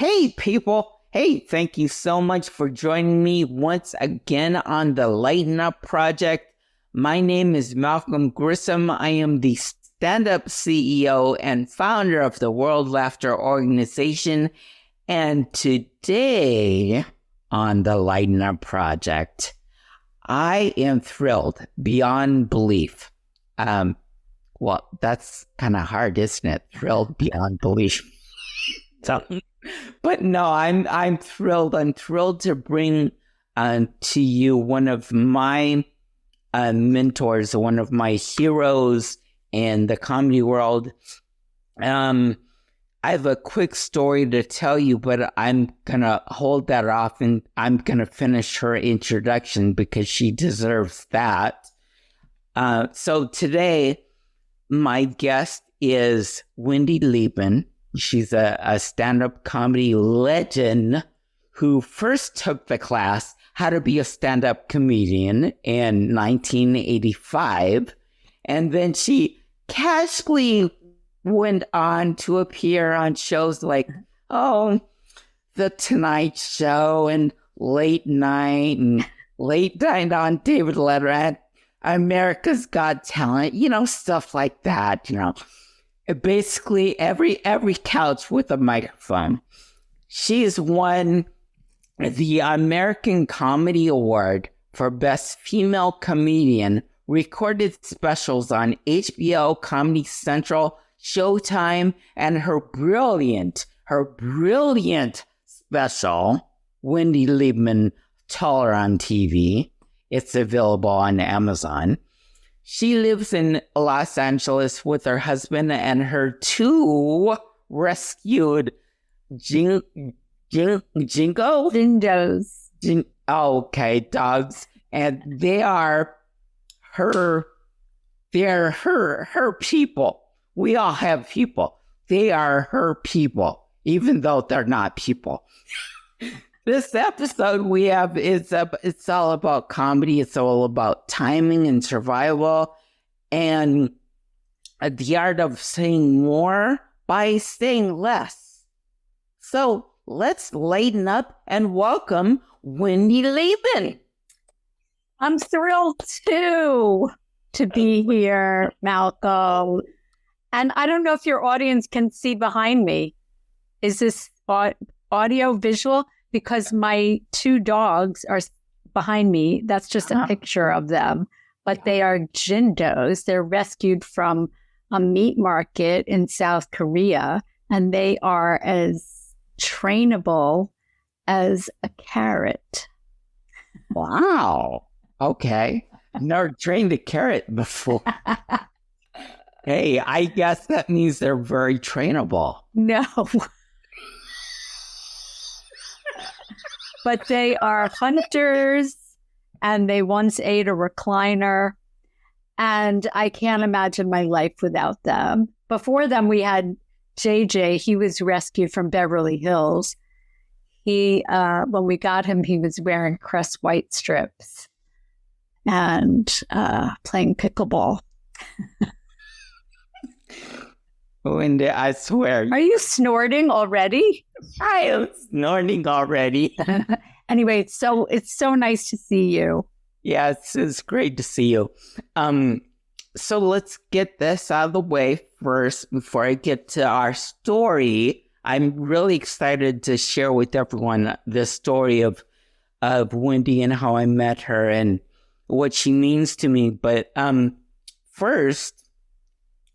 Hey, people. Hey, thank you so much for joining me once again on the Lighten Up Project. My name is Malcolm Grissom. I am the stand-up CEO and founder of the World Laughter Organization. And today on the Lighten Up Project, I am thrilled beyond belief. Well, that's kind of hard, isn't it? Thrilled beyond belief. But no, I'm thrilled. I'm thrilled to bring to you one of my mentors, one of my heroes in the comedy world. I have a quick story to tell you, but I'm going to hold that off and I'm going to finish her introduction because she deserves that. So today, my guest is Wendy Liebman. She's a stand-up comedy legend who first took the class How to Be a Stand-Up Comedian in 1985. And then she casually went on to appear on shows like, The Tonight Show and Late Night on David Letterman, America's Got Talent, stuff like that, Basically, every couch with a microphone. She has won the American Comedy Award for Best Female Comedian, recorded specials on HBO, Comedy Central, Showtime, and her brilliant special, Wendy Liebman, Taller on TV. It's available on Amazon. She lives in Los Angeles with her husband and her two rescued Dingoes. Dogs. And they are her people. We all have people. They are her people, even though they're not people. This episode we have it's all about comedy. It's all about timing and survival and the art of saying more by saying less. So let's lighten up and welcome Wendy Liebman. I'm thrilled too to be here, Malcolm. And I don't know if your audience can see behind me. Is this audio visual? Because my two dogs are behind me. That's just a picture of them. But they are Jindos. They're rescued from a meat market in South Korea. And they are as trainable as a carrot. Wow. Okay. Never trained a carrot before. Hey, I guess that means they're very trainable. No. But they are hunters, and they once ate a recliner, and I can't imagine my life without them. Before them, we had JJ. He was rescued from Beverly Hills. When we got him, he was wearing Crest White strips and playing pickleball. Wendy, I swear. Are you snorting already? I am snorting already. Anyway, it's so nice to see you. Yes, it's great to see you. So let's get this out of the way first before I get to our story. I'm really excited to share with everyone the story of Wendy and how I met her and what she means to me. But first,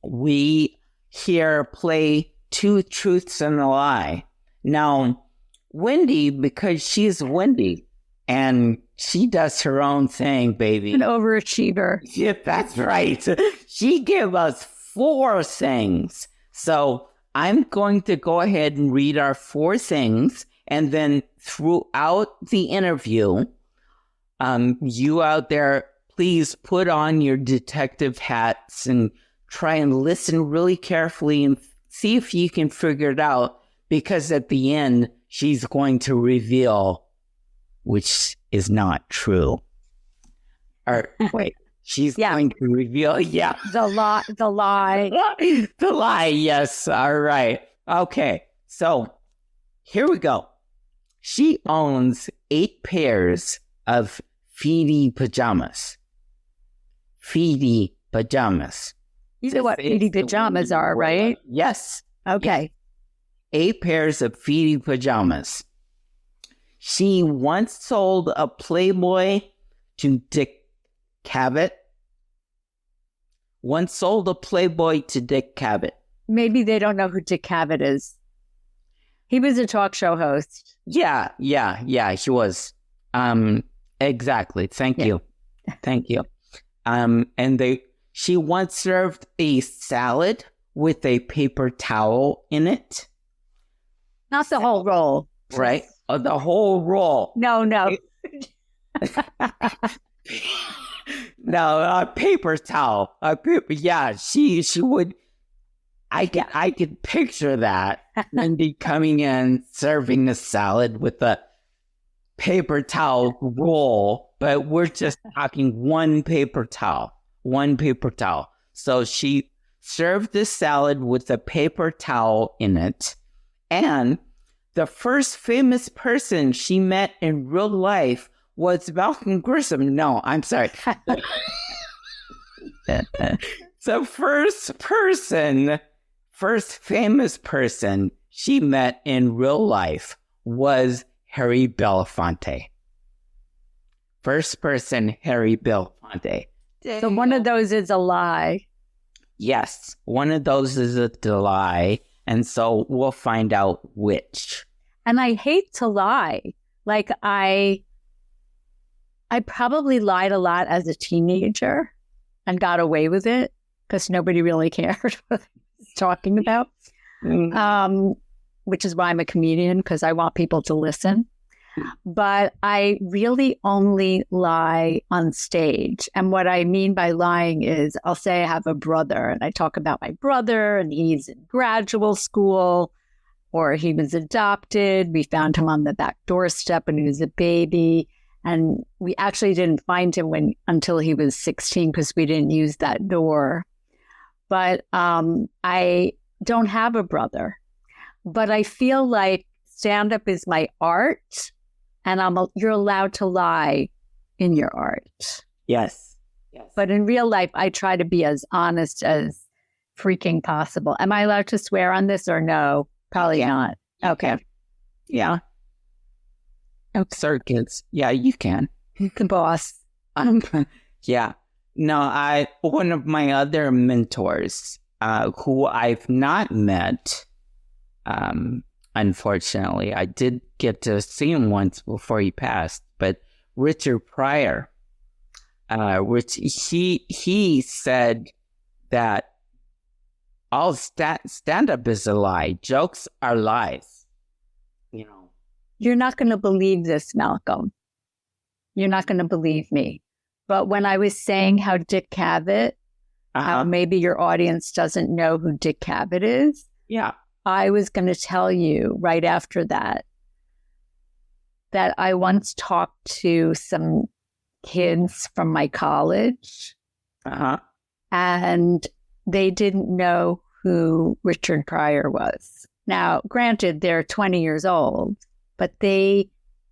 we here play Two Truths and a Lie. Now, Wendy, because she's Wendy, and she does her own thing, baby. An overachiever. Yeah, that's right. She gave us 4 things. So I'm going to go ahead and read our 4 things, and then throughout the interview, you out there, please put on your detective hats and try and listen really carefully and see if you can figure it out, because at the end, she's going to reveal which is not true. Or wait, she's going to reveal, the lie. The lie, yes. All right. Okay. So here we go. She owns 8 pairs of Feedy pajamas. Feedy pajamas. You know what Feedy pajamas are, right? Yes. Okay. 8 pairs of Feedy pajamas. She once sold a Playboy to Dick Cavett. Maybe they don't know who Dick Cavett is. He was a talk show host. Yeah, he was. Exactly. Thank you. She once served a salad with a paper towel in it. Not the whole roll. Right? The whole roll. No. No, a paper towel. She would. I could picture that. Wendy coming in, serving the salad with a paper towel roll, but we're just talking one paper towel. So she served the salad with a paper towel in it. And the first famous person she met in real life was Malcolm Grissom. No, I'm sorry. The first famous person she met in real life was Harry Belafonte. First person, Harry Belafonte. So one of those is a lie. Yes, one of those is a lie. And so we'll find out which. And I hate to lie. Like I probably lied a lot as a teenager and got away with it because nobody really cared what I was talking about. Which is why I'm a comedian, because I want people to listen. But I really only lie on stage. And what I mean by lying is I'll say I have a brother and I talk about my brother and he's in graduate school or he was adopted. We found him on the back doorstep when he was a baby. And we actually didn't find him until he was 16 because we didn't use that door. But I don't have a brother. But I feel like stand-up is my art. And you're allowed to lie in your art. Yes. But in real life, I try to be as honest as freaking possible. Am I allowed to swear on this or no? Probably not. Okay. Yeah. Circuits. Yeah, you can. The boss. Yeah. No, one of my other mentors, who I've not met, unfortunately, I did get to see him once before he passed, but Richard Pryor, which he said that all stand-up is a lie. Jokes are lies. You're not going to believe this, Malcolm. You're not going to believe me. But when I was saying how Dick Cavett, maybe your audience doesn't know who Dick Cavett is. Yeah. I was going to tell you right after that I once talked to some kids from my college and they didn't know who Richard Pryor was. Now, granted, they're 20 years old, but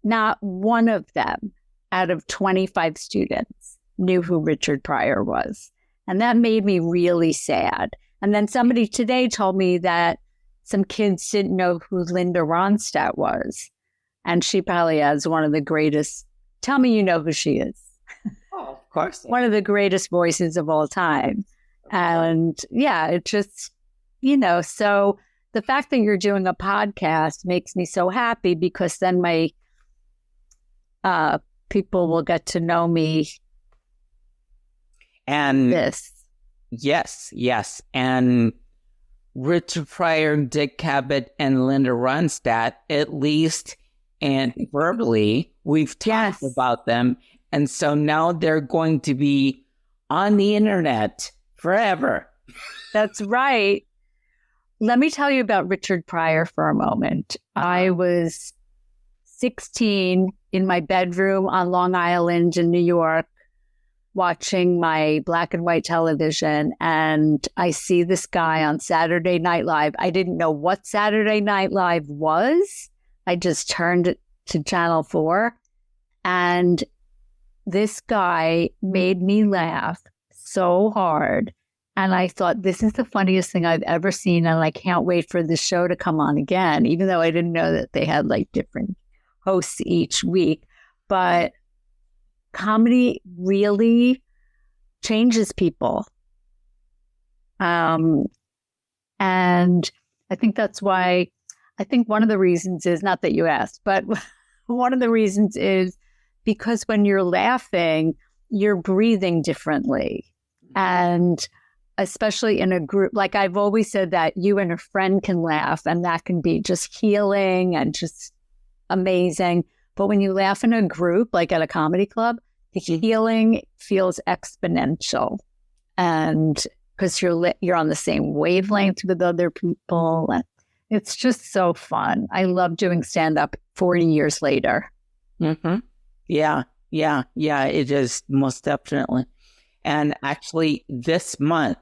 not one of them out of 25 students knew who Richard Pryor was. And that made me really sad. And then somebody today told me that some kids didn't know who Linda Ronstadt was. And she probably has one of the greatest, tell me you know who she is. Oh, of course. One of the greatest voices of all time. And yeah, it just, so the fact that you're doing a podcast makes me so happy because then my people will get to know me. And this. Yes. And Richard Pryor, Dick Cavett, and Linda Ronstadt, at least, and verbally, we've talked about them. And so now they're going to be on the internet forever. That's right. Let me tell you about Richard Pryor for a moment. I was 16 in my bedroom on Long Island in New York, watching my black and white television, and I see this guy on Saturday Night Live. I didn't know what Saturday Night Live was. I just turned it to Channel 4, and this guy made me laugh so hard. And I thought, this is the funniest thing I've ever seen. And I can't wait for the show to come on again, even though I didn't know that they had like different hosts each week. But comedy really changes people. And I think that's why, I think one of the reasons is, not that you asked, but one of the reasons is because when you're laughing, you're breathing differently. And especially in a group, like I've always said that you and a friend can laugh, and that can be just healing and just amazing. But when you laugh in a group, like at a comedy club, the healing feels exponential. And because you're on the same wavelength with other people. It's just so fun. I love doing stand-up 40 years later. Mm-hmm. Yeah. It is, most definitely. And actually, this month,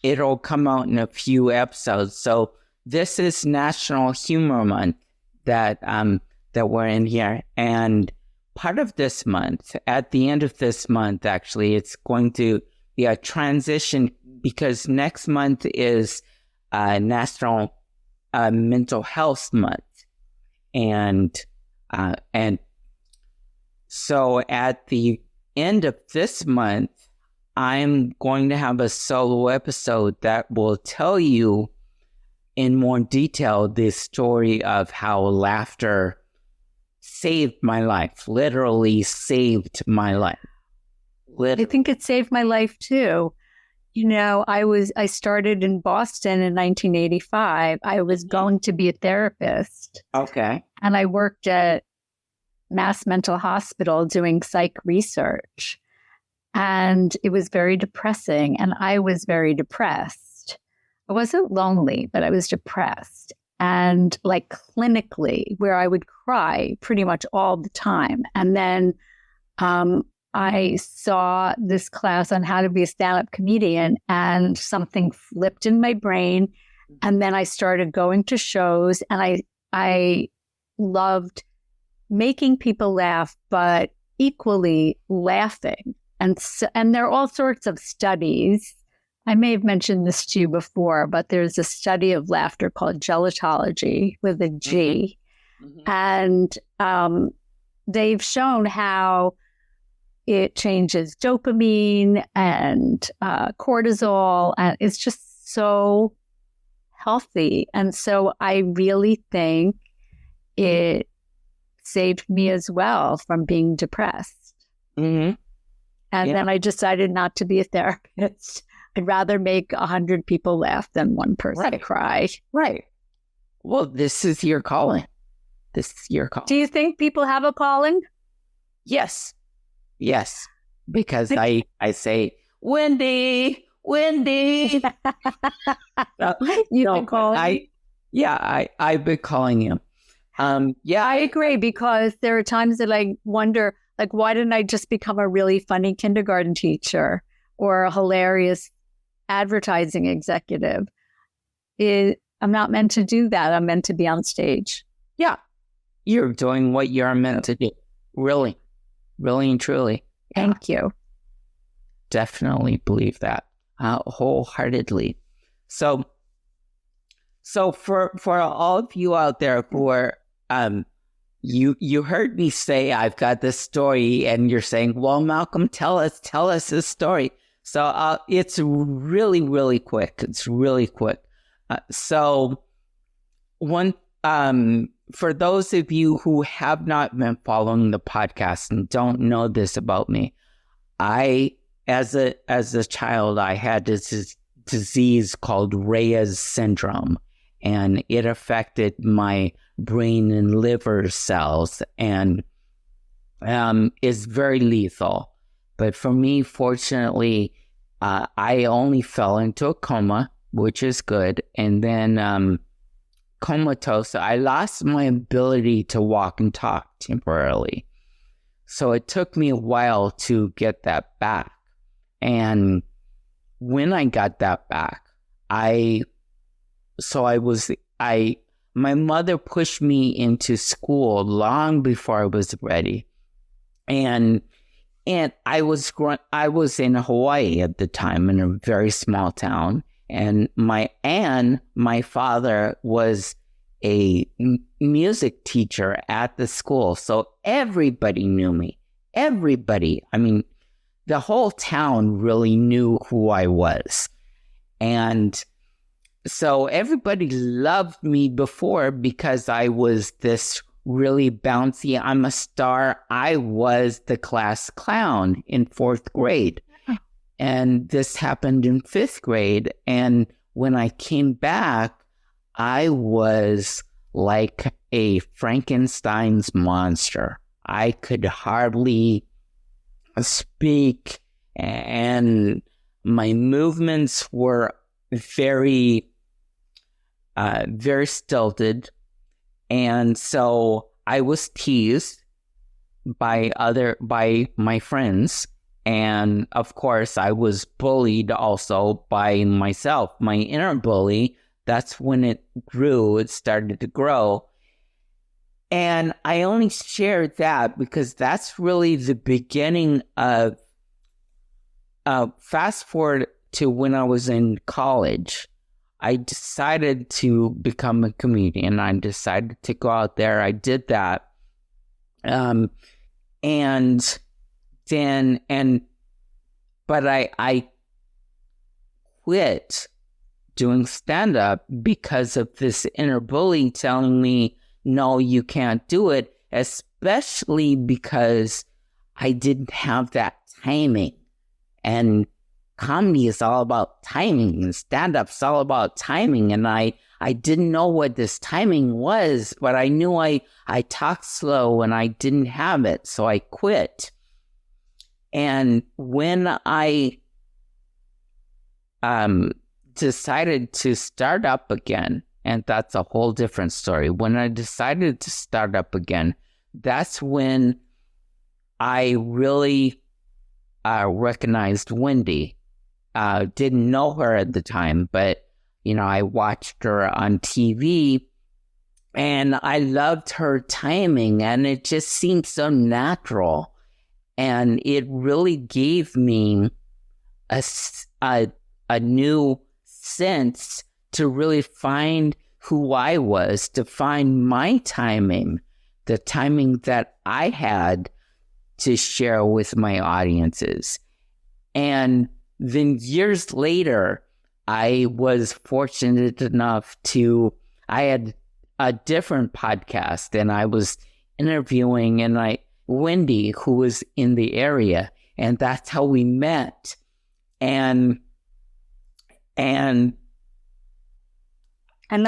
it'll come out in a few episodes. So this is National Humor Month that we're in here. And part of this month, at the end of this month, actually, it's going to be a transition, because next month is National Mental Health Month. And so at the end of this month, I'm going to have a solo episode that will tell you in more detail the story of how laughter saved my life, literally saved my life. I think it saved my life too. You know, I started in Boston in 1985. I was going to be a therapist. Okay. And I worked at Mass Mental Hospital doing psych research. And it was very depressing. And I was very depressed. I wasn't lonely, but I was depressed. And like clinically, where I would cry pretty much all the time. And then I saw this class on how to be a stand-up comedian, and something flipped in my brain. And then I started going to shows, and I loved making people laugh, but equally laughing. And there are all sorts of studies. I may have mentioned this to you before, but there's a study of laughter called gelotology with a G. Mm-hmm. And they've shown how it changes dopamine and cortisol, and it's just so healthy. And so I really think it saved me as well from being depressed. Mm-hmm. And then I decided not to be a therapist. I'd rather make 100 people laugh than one person cry. Right. Well, this is your calling. This is your calling. Do you think people have a calling? Yes. Because I say, Wendy. You've been calling me? I've been calling you. I agree, because there are times that I wonder, like, why didn't I just become a really funny kindergarten teacher or a hilarious advertising executive? I'm not meant to do that. I'm meant to be on stage. Yeah. You're doing what you're meant to do. Really and truly. Yeah. Thank you. Definitely believe that wholeheartedly. So for all of you out there who are, you heard me say I've got this story, and you're saying, well, Malcolm, tell us this story. So it's really, really quick. It's really quick. So one, for those of you who have not been following the podcast and don't know this about me, as a child, I had this disease called Reyes syndrome, and it affected my brain and liver cells, and is very lethal. But for me, fortunately, I only fell into a coma, which is good, and then comatose. I lost my ability to walk and talk temporarily. So it took me a while to get that back. And when I got that back, my mother pushed me into school long before I was ready. And I was in Hawaii at the time, in a very small town. And my father was a music teacher at the school. So everybody knew me. Everybody. I mean, the whole town really knew who I was. And so everybody loved me before because I was this really bouncy, I'm a star. I was the class clown in 4th grade. And this happened in 5th grade. And when I came back, I was like a Frankenstein's monster. I could hardly speak, and my movements were very, very stilted. And so I was teased by my friends. And of course, I was bullied also by myself, my inner bully. That's when it grew. It started to grow. And I only shared that because that's really the beginning of, fast forward to when I was in college. I decided to become a comedian. I decided to go out there. I did that. But I quit doing stand-up because of this inner bully telling me, no, you can't do it, especially because I didn't have that timing. And comedy is all about timing, and stand-up's all about timing. And I didn't know what this timing was, but I knew I talked slow and I didn't have it, so I quit. And when I decided to start up again, and that's a whole different story. When I decided to start up again, that's when I really recognized Wendy. Didn't know her at the time, but, I watched her on TV, and I loved her timing, and it just seemed so natural. And it really gave me a new sense to really find who I was, to find my timing, the timing that I had to share with my audiences. And then years later, I was fortunate enough I had a different podcast, and I was interviewing Wendy, who was in the area, and that's how we met. And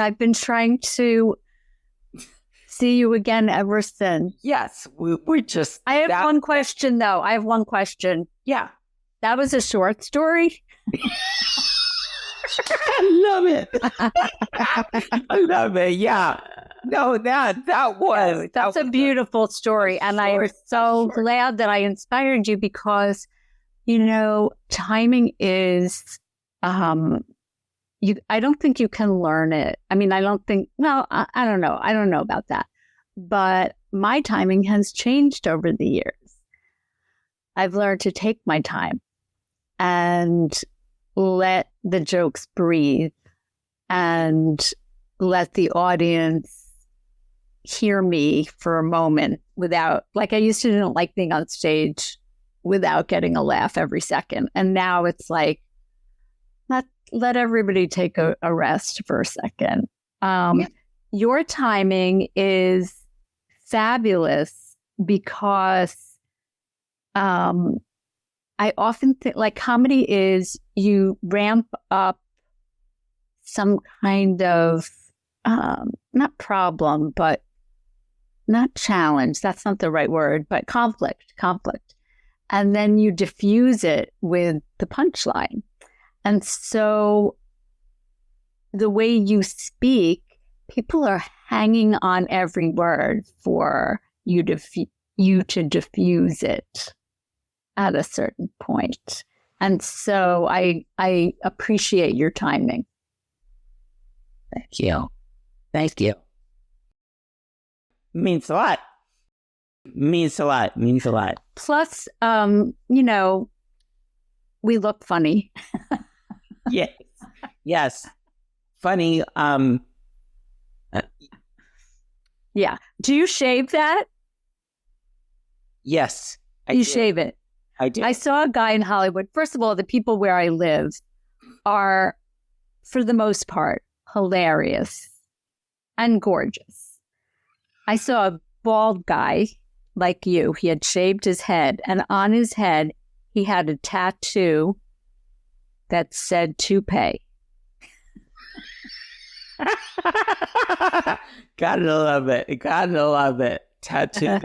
I've been trying to see you again ever since. Yes, we just... I have one question, though. Yeah. That was a short story? I love it. I love it, yeah. No, that's a beautiful story. And I am so glad that I inspired you because, timing is... I don't think you can learn it. I mean, I don't know. I don't know about that. But my timing has changed over the years. I've learned to take my time and let the jokes breathe and let the audience hear me for a moment without, like I used to didn't like being on stage without getting a laugh every second. And now it's like, let everybody take a rest for a second. Your timing is fabulous because I often think like comedy is you ramp up some kind of, not problem, but not challenge. That's not the right word, but conflict. And then you diffuse it with the punchline. And so the way you speak, people are hanging on every word for you to diffuse it at a certain point. And so I appreciate your timing. Thank you. Means a lot. Means a lot. Means a lot. Plus, we look funny. Yes. Yes. Funny. Yeah. Do you shave that? Yes. You shave it. I do. I saw a guy in Hollywood. First of all, the people where I live are, for the most part, hilarious and gorgeous. I saw a bald guy like you. He had shaved his head, and on his head, he had a tattoo that said toupee. Gotta love it. Gotta love it. Tattoo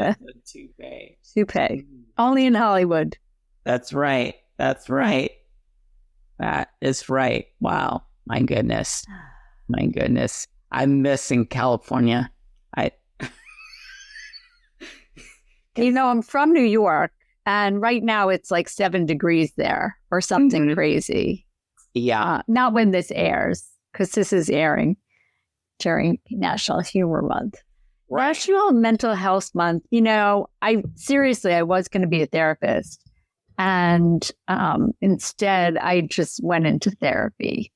toupee. Toupee. Only in Hollywood. That's right. That's right. That is right. Wow. My goodness. My goodness. I'm missing California. I'm from New York, and right now it's like 7 degrees there or something crazy. Yeah. Not when this airs, because this is airing during National Humor Month. Right. National Mental Health Month. I was going to be a therapist. And instead, I just went into therapy.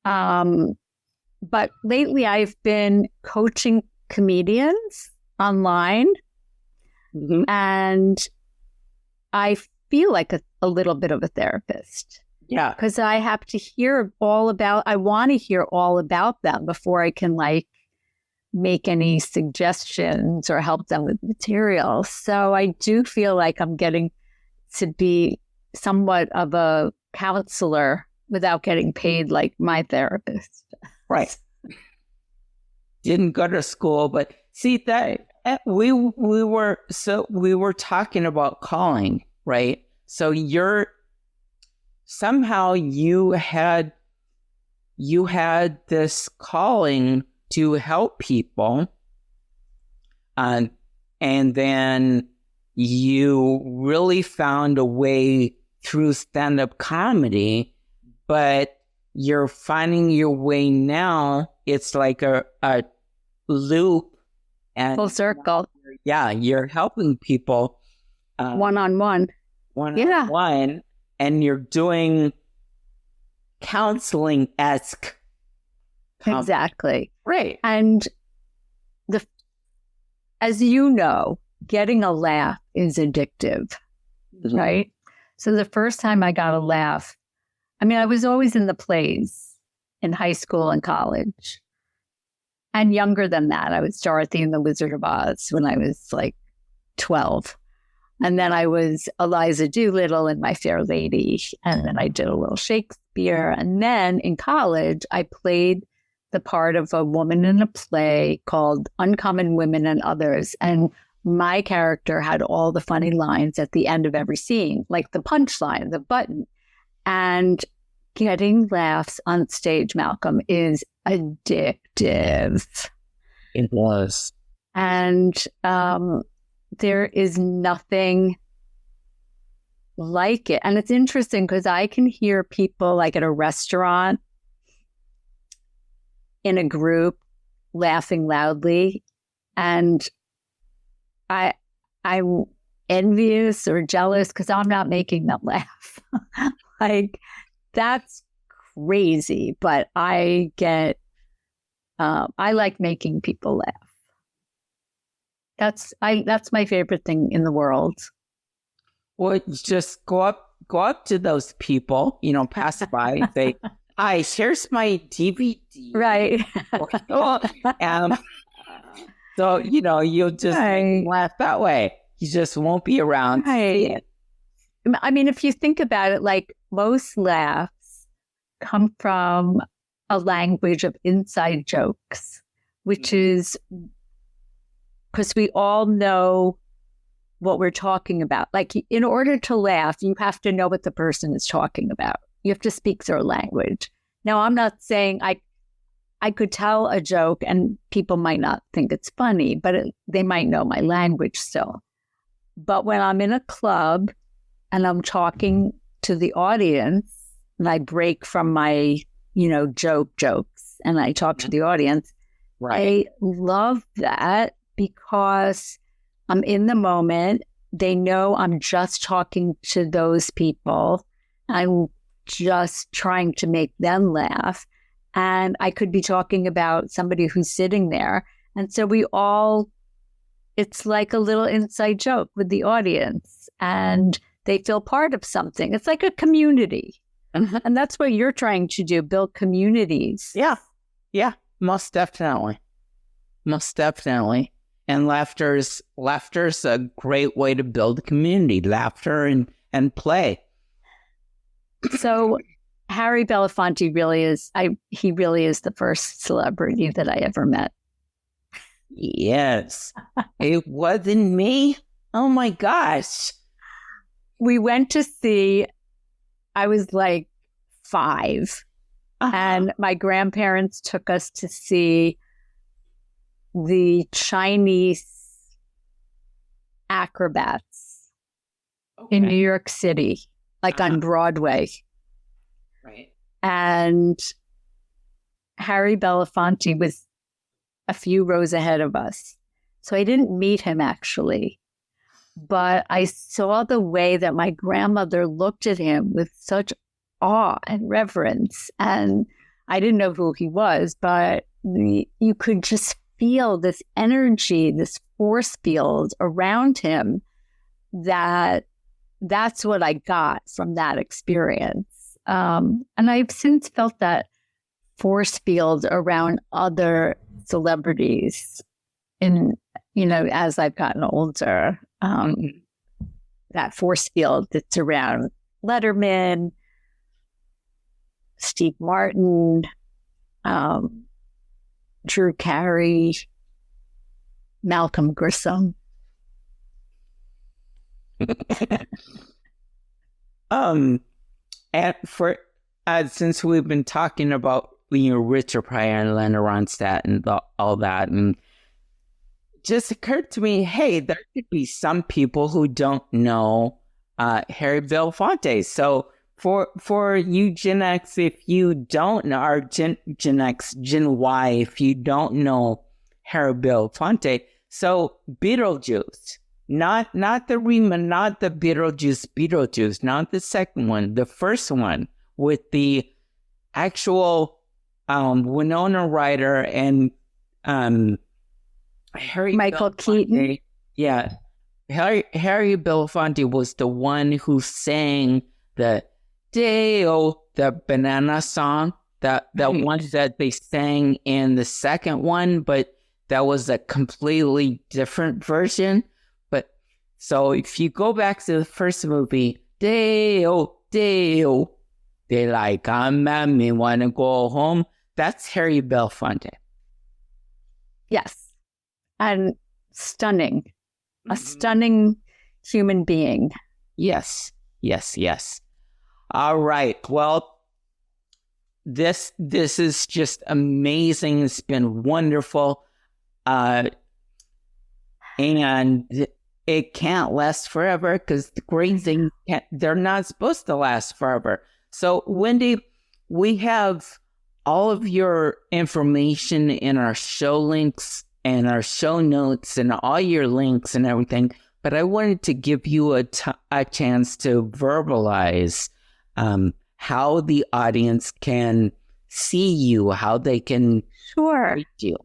But lately, I've been coaching comedians online. Mm-hmm. And I feel like a little bit of a therapist. Yeah. Because I have to I want to hear all about them before I can make any suggestions or help them with material. So I do feel like I'm getting to be somewhat of a counselor without getting paid like my therapist. Right. Didn't go to school, but see that we were talking about calling, right? So somehow you had this calling to help people, and then you really found a way through stand-up comedy, but you're finding your way now. It's like a loop and full circle. Yeah, you're helping people one-on-one. One-on-one, and you're doing counseling-esque. Exactly. Right. And as you know, getting a laugh is addictive, right? So the first time I got a laugh, I was always in the plays in high school and college. And younger than that, I was Dorothy and the Wizard of Oz when I was 12. And then I was Eliza Doolittle in My Fair Lady. And then I did a little Shakespeare. And then in college, I played the part of a woman in a play called Uncommon Women and Others. And my character had all the funny lines at the end of every scene, like the punchline, the button. And getting laughs on stage, Malcolm, is addictive. It was. And there is nothing like it. And it's interesting because I can hear people like at a restaurant in a group laughing loudly. And I'm envious or jealous because I'm not making them laugh. That's crazy. But I like making people laugh. That's my favorite thing in the world. Well, just go up to those people, pass by, say, "Hi, here's my DVD." Right. So, you'll just laugh that way. You just won't be around. Right. If you think about it, most laughs come from a language of inside jokes, which is because we all know what we're talking about. In order to laugh, you have to know what the person is talking about. You have to speak their language. Now, I'm not saying I could tell a joke and people might not think it's funny, but they might know my language still. But when I'm in a club and I'm talking to the audience and I break from my, jokes and I talk to the audience, right. I love that because I'm in the moment. They know I'm just talking to those people. I'm just trying to make them laugh. And I could be talking about somebody who's sitting there. And so it's like a little inside joke with the audience, and they feel part of something. It's like a community. And that's what you're trying to do, build communities. Yeah. Yeah, most definitely. Most definitely. And laughter's a great way to build a community, laughter and play. So Harry Belafonte really is the first celebrity that I ever met. Yes. It wasn't me. Oh my gosh. We went to see, I was like 5, and my grandparents took us to see the Chinese acrobats in New York City, like on Broadway. Right. And Harry Belafonte was a few rows ahead of us. So I didn't meet him actually, but I saw the way that my grandmother looked at him with such awe and reverence. And I didn't know who he was, but you could just feel this energy, this force field around him. That's what I got from that experience. And I've since felt that force field around other celebrities as I've gotten older. That force field that's around Letterman, Steve Martin, Drew Carey, Malcolm Grissom. And since we've been talking about Richard Pryor and Leonard Ronstadt and all that, and just occurred to me, hey, there could be some people who don't know Harry Belafonte. So for you Gen X, if you don't know, or Gen X, Gen Y, if you don't know Harry Belafonte, so Beetlejuice, not the remake, not the Beetlejuice, not the second one, the first one with the actual Winona Ryder and Michael Keaton. Yeah, Harry Belafonte was the one who sang the Deo, the banana song, that one that they sang in the second one, but that was a completely different version. But so if you go back to the first movie, Deo, Deo, they like, me wanna go home. That's Harry Belafonte. Yes. And stunning. A stunning human being. Yes. All right. Well, this is just amazing. It's been wonderful. And it can't last forever because the great things, they're not supposed to last forever. So, Wendy, we have all of your information in our show links and our show notes and all your links and everything. But I wanted to give you a chance to verbalize how the audience can see you, how they can reach you.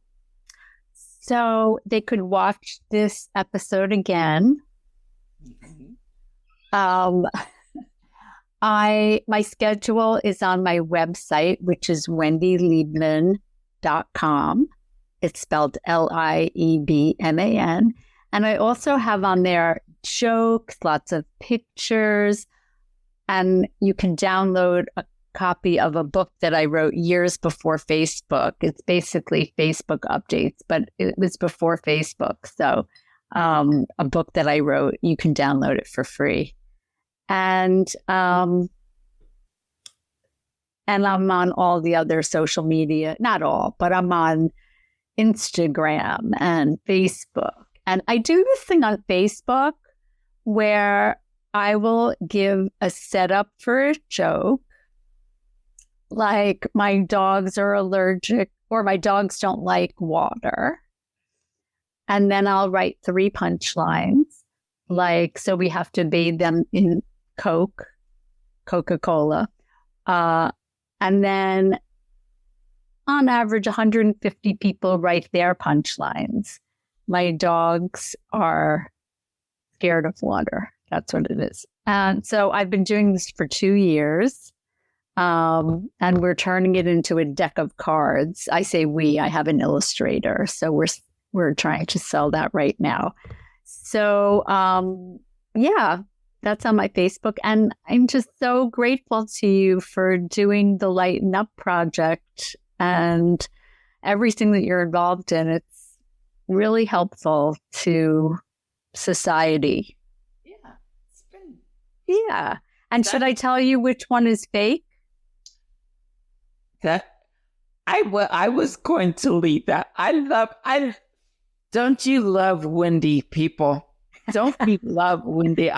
So they could watch this episode again. My schedule is on my website, which is wendyliebman.com. It's spelled Liebman. And I also have on there jokes, lots of pictures, and you can download a copy of a book that I wrote years before Facebook. It's basically Facebook updates, but it was before Facebook. So a book that I wrote, you can download it for free. And I'm on all the other social media, not all, but I'm on Instagram and Facebook. And I do this thing on Facebook where I will give a setup for a joke, like my dogs are allergic or my dogs don't like water. And then I'll write 3 punchlines. Like, so we have to bathe them in Coca-Cola. And then on average, 150 people write their punchlines. My dogs are scared of water. That's what it is. And so I've been doing this for 2 years. And we're turning it into a deck of cards. I say we, I have an illustrator. So we're trying to sell that right now. So, yeah, that's on my Facebook. And I'm just so grateful to you for doing the Lighten Up project and everything that you're involved in. It's really helpful to society. Yeah. Yeah. And should I tell you which one is fake? That I was going to leave that. Don't you love Wendy, people? Don't you love Wendy?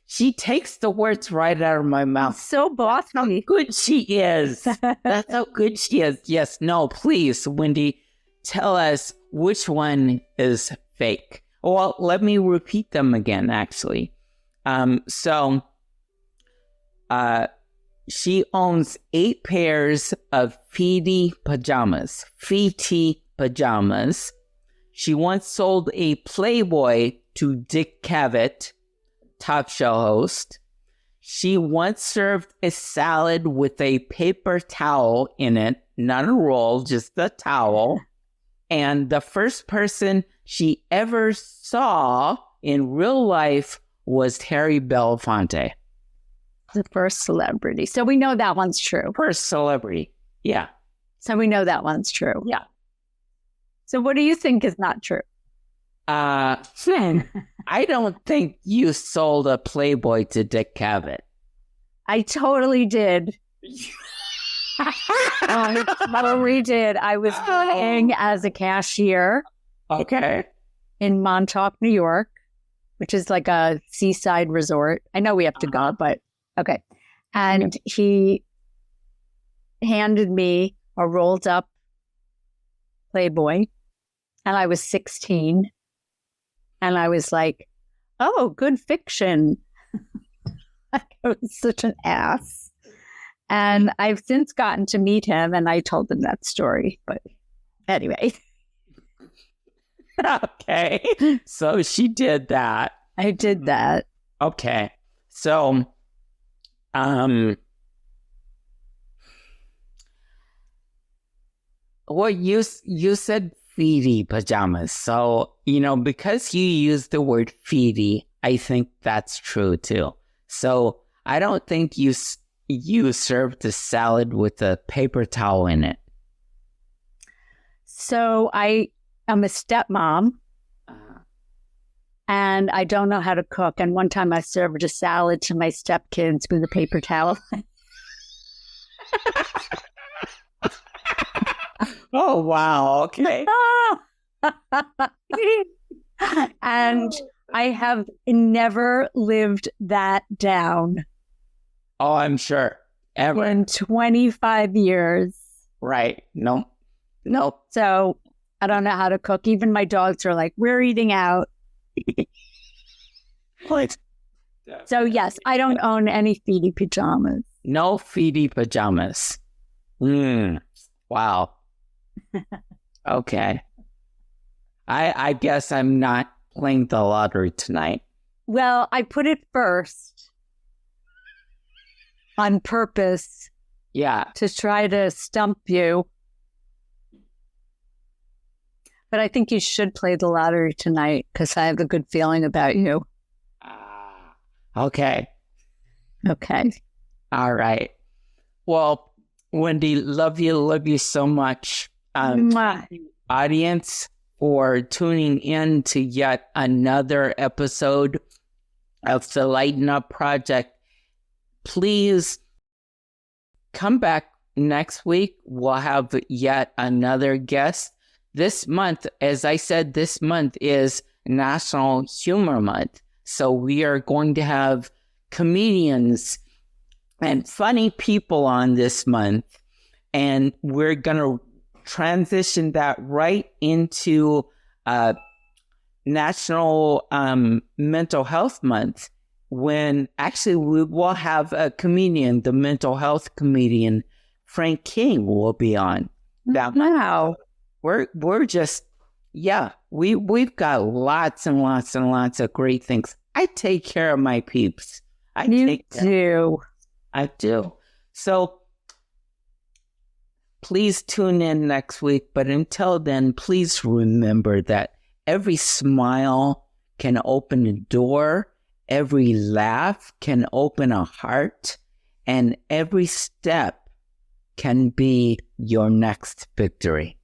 She takes the words right out of my mouth. So bossy. How good she is. That's how good she is. Yes, no, please, Wendy, tell us which one is fake. Well, let me repeat them again, actually. She owns 8 pairs of Feety pajamas. Feety pajamas. She once sold a Playboy to Dick Cavett, talk show host. She once served a salad with a paper towel in it, not a roll, just a towel. And the first person she ever saw in real life was Harry Belafonte. The first celebrity. So we know that one's true. First celebrity. Yeah. So we know that one's true. Yeah. So what do you think is not true? I don't think you sold a Playboy to Dick Cavett. I totally did. I totally did. I was working as a cashier. Okay. In Montauk, New York, which is like a seaside resort. I know we have to go, but okay. And he handed me a rolled up Playboy, and I was 16. And I was like, oh, good fiction. I was such an ass. And I've since gotten to meet him, and I told him that story. But anyway. Okay. So she did that. I did that. Okay. So, well, you said Feety pajamas. So, because you used the word Feety, I think that's true too. So I don't think you served the salad with a paper towel in it. So I am a stepmom, and I don't know how to cook. And one time I served a salad to my stepkids with a paper towel. Oh, wow. Okay. And I have never lived that down. Oh, I'm sure. Ever. In 25 years. Right. No. So I don't know how to cook. Even my dogs are like, we're eating out. What? So yes, I don't own any Feety pajamas. No Feety pajamas. Wow. Okay. I guess I'm not playing the lottery tonight. Well, I put it first on purpose. Yeah. To try to stump you. But I think you should play the lottery tonight because I have a good feeling about you. Okay. Okay. All right. Well, Wendy, love you so much. Audience, for tuning in to yet another episode of the Lighten Up Project. Please come back next week. We'll have yet another guest. This month, as I said, this month is National Humor Month. So we are going to have comedians and funny people on this month. And we're going to transition that right into National Mental Health Month, when actually we will have a comedian, the mental health comedian, Frank King, will be on. Wow. We're just, we've got lots and lots and lots of great things. I take care of my peeps. I do. So please tune in next week. But until then, please remember that every smile can open a door, every laugh can open a heart, and every step can be your next victory.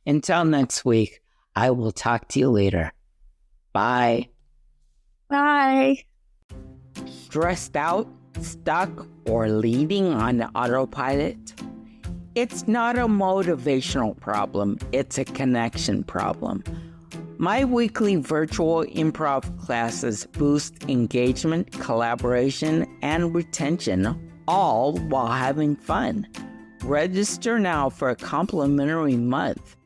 Until next week, I will talk to you later. Bye. Bye. Stressed out, stuck, or leading on autopilot? It's not a motivational problem, it's a connection problem. My weekly virtual improv classes boost engagement, collaboration, and retention, all while having fun. Register now for a complimentary month